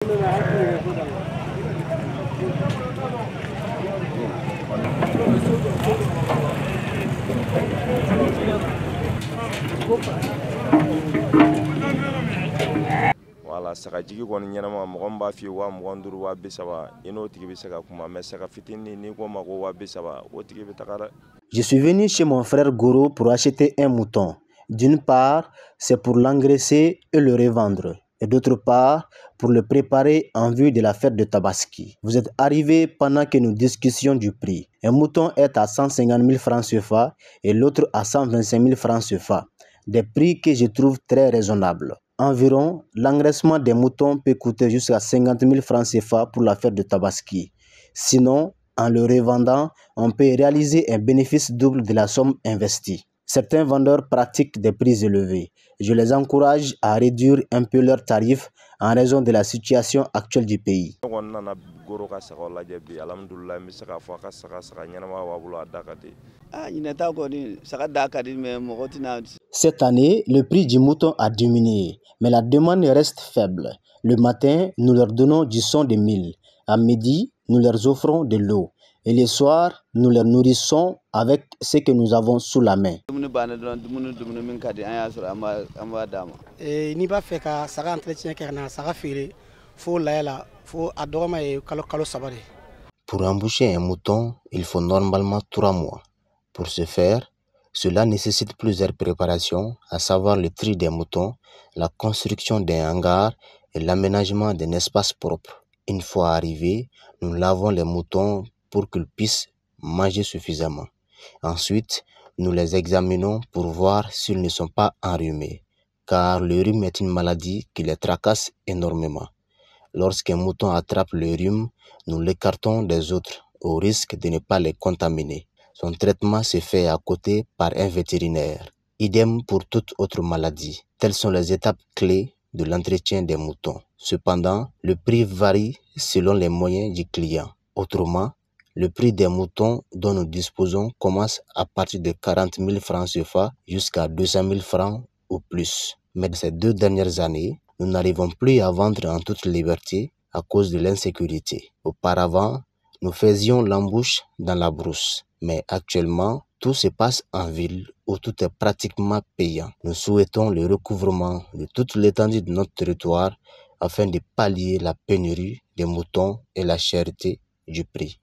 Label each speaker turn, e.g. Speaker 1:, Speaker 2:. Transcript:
Speaker 1: Voilà, sagajigi kɔni ɲɛnama mɔgɔ min b'a f'i ye 25 000 30 000 i n'o tigi bɛ se ka kuma mais saga fitinin n'i ko ma ko 30 000 o tigi bɛ taga dɛ.
Speaker 2: Je suis venu chez mon frère Goro pour acheter un mouton. D'une part, c'est pour l'engraisser et le revendre. Et d'autre part, pour le préparer en vue de la fête de Tabaski. Vous êtes arrivé pendant que nous discussions du prix. Un mouton est à 150 000 francs CFA et l'autre à 125 000 francs CFA. Des prix que je trouve très raisonnables. Environ, l'engraissement des moutons peut coûter jusqu'à 50 000 francs CFA pour la fête de Tabaski. Sinon, en le revendant, on peut réaliser un bénéfice double de la somme investie. Certains vendeurs pratiquent des prix élevés. Je les encourage à réduire un peu leurs tarifs en raison de la situation actuelle du pays. Cette année, le prix du mouton a diminué, mais la demande reste faible. Le matin, nous leur donnons du son de mil. À midi, nous leur offrons de l'eau. Et le soir, nous les nourrissons avec ce que nous avons sous la main. Pour embaucher un mouton, il faut normalement 3 mois. Pour ce faire, cela nécessite plusieurs préparations, à savoir le tri des moutons, la construction d'un hangar et l'aménagement d'un espace propre. Une fois arrivés, nous lavons les moutons pour qu'ils puissent manger suffisamment. Ensuite, nous les examinons pour voir s'ils ne sont pas enrhumés, car le rhume est une maladie qui les tracasse énormément. Lorsqu'un mouton attrape le rhume, nous l'écartons des autres au risque de ne pas les contaminer. Son traitement se fait à côté par un vétérinaire. Idem pour toute autre maladie. Telles sont les étapes clés de l'entretien des moutons. Cependant, le prix varie selon les moyens du client. Autrement, le prix des moutons dont nous disposons commence à partir de 40 000 francs CFA jusqu'à 200 000 francs ou plus. Mais ces 2 dernières années, nous n'arrivons plus à vendre en toute liberté à cause de l'insécurité. Auparavant, nous faisions l'embauche dans la brousse. Mais actuellement, tout se passe en ville où tout est pratiquement payant. Nous souhaitons le recouvrement de toute l'étendue de notre territoire afin de pallier la pénurie des moutons et la cherté du prix.